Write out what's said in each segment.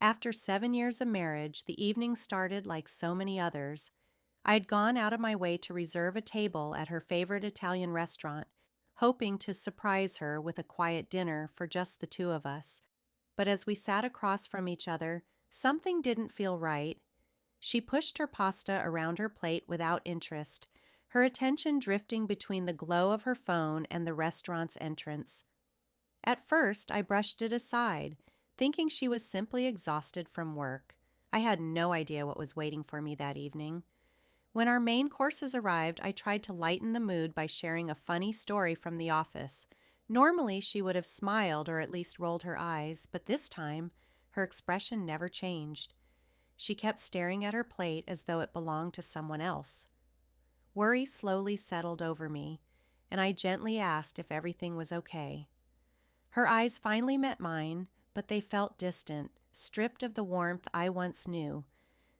After 7 years of marriage, the evening started like so many others. I had gone out of my way to reserve a table at her favorite Italian restaurant, hoping to surprise her with a quiet dinner for just the two of us. But as we sat across from each other, something didn't feel right. She pushed her pasta around her plate without interest, her attention drifting between the glow of her phone and the restaurant's entrance. At first, I brushed it aside, thinking she was simply exhausted from work. I had no idea what was waiting for me that evening. When our main courses arrived, I tried to lighten the mood by sharing a funny story from the office. Normally, she would have smiled or at least rolled her eyes, but this time, her expression never changed. She kept staring at her plate as though it belonged to someone else. Worry slowly settled over me, and I gently asked if everything was okay. Her eyes finally met mine, but they felt distant, stripped of the warmth I once knew.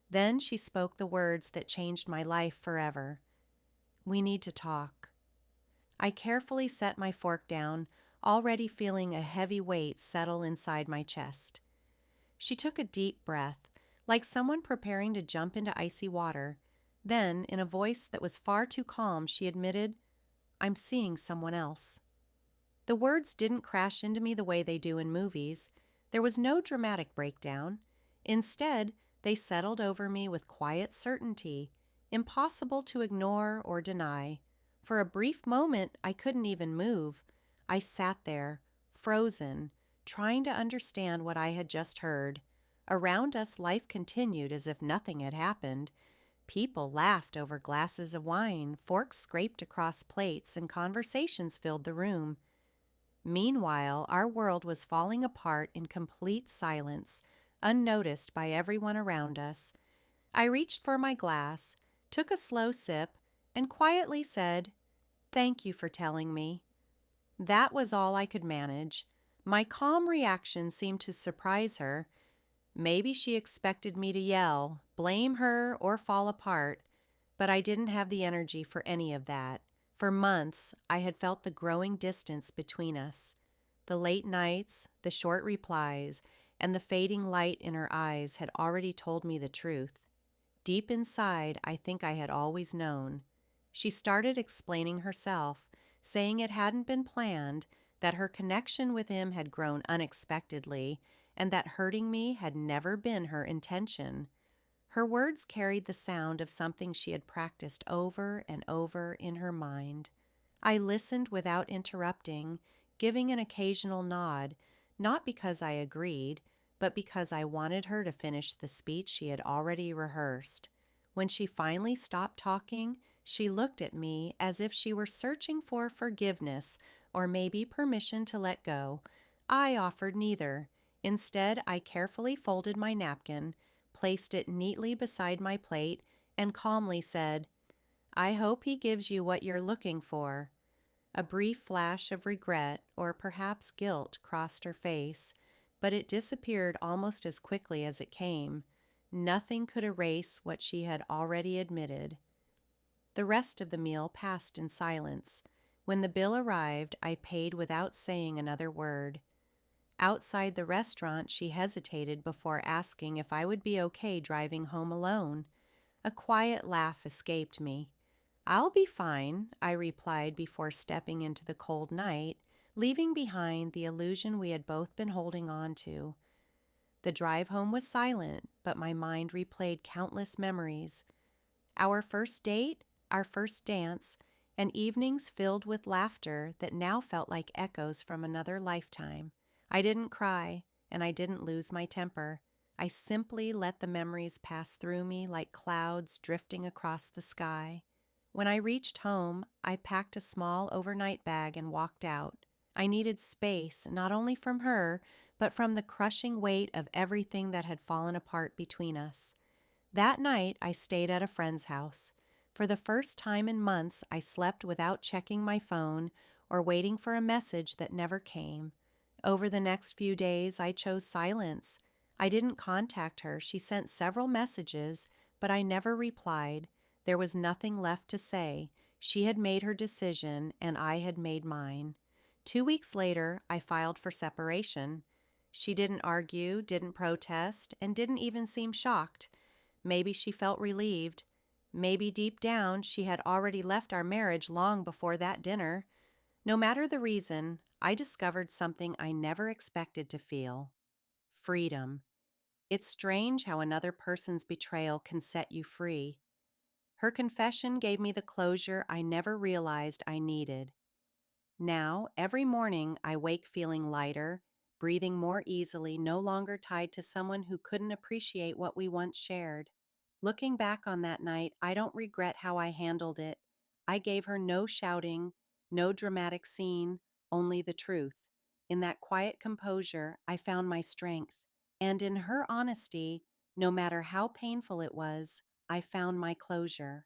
Then she spoke the words that changed my life forever. "We need to talk." I carefully set my fork down, already feeling a heavy weight settle inside my chest. She took a deep breath, like someone preparing to jump into icy water. Then, in a voice that was far too calm, she admitted, "I'm seeing someone else." The words didn't crash into me the way they do in movies. There was no dramatic breakdown. Instead, they settled over me with quiet certainty, impossible to ignore or deny. For a brief moment, I couldn't even move. I sat there, frozen, trying to understand what I had just heard. Around us, life continued as if nothing had happened. People laughed over glasses of wine, forks scraped across plates, and conversations filled the room. Meanwhile, our world was falling apart in complete silence, unnoticed by everyone around us. I reached for my glass, took a slow sip, and quietly said, "Thank you for telling me." That was all I could manage. My calm reaction seemed to surprise her. Maybe she expected me to yell, blame her, or fall apart, but I didn't have the energy for any of that. For months, I had felt the growing distance between us. The late nights, the short replies, and the fading light in her eyes had already told me the truth. Deep inside, I think I had always known. She started explaining herself, saying it hadn't been planned, that her connection with him had grown unexpectedly, and that hurting me had never been her intention. Her words carried the sound of something she had practiced over and over in her mind. I listened without interrupting, giving an occasional nod, not because I agreed, but because I wanted her to finish the speech she had already rehearsed. When she finally stopped talking, she looked at me as if she were searching for forgiveness or maybe permission to let go. I offered neither. Instead, I carefully folded my napkin, placed it neatly beside my plate, and calmly said, "I hope he gives you what you're looking for." A brief flash of regret, or perhaps guilt, crossed her face, but it disappeared almost as quickly as it came. Nothing could erase what she had already admitted. The rest of the meal passed in silence. When the bill arrived, I paid without saying another word. Outside the restaurant, she hesitated before asking if I would be okay driving home alone. A quiet laugh escaped me. "I'll be fine," I replied before stepping into the cold night, leaving behind the illusion we had both been holding on to. The drive home was silent, but my mind replayed countless memories. Our first date, our first dance, and evenings filled with laughter that now felt like echoes from another lifetime. I didn't cry, and I didn't lose my temper. I simply let the memories pass through me like clouds drifting across the sky. When I reached home, I packed a small overnight bag and walked out. I needed space, not only from her, but from the crushing weight of everything that had fallen apart between us. That night, I stayed at a friend's house. For the first time in months, I slept without checking my phone or waiting for a message that never came. Over the next few days, I chose silence. I didn't contact her. She sent several messages, but I never replied. There was nothing left to say. She had made her decision, and I had made mine. 2 weeks later, I filed for separation. She didn't argue, didn't protest, and didn't even seem shocked. Maybe she felt relieved. Maybe deep down she had already left our marriage long before that dinner. No matter the reason, I discovered something I never expected to feel: freedom. It's strange how another person's betrayal can set you free. Her confession gave me the closure I never realized I needed. Now, every morning, I wake feeling lighter, breathing more easily, no longer tied to someone who couldn't appreciate what we once shared. Looking back on that night, I don't regret how I handled it. I gave her no shouting, no dramatic scene, only the truth. In that quiet composure, I found my strength. And in her honesty, no matter how painful it was, I found my closure.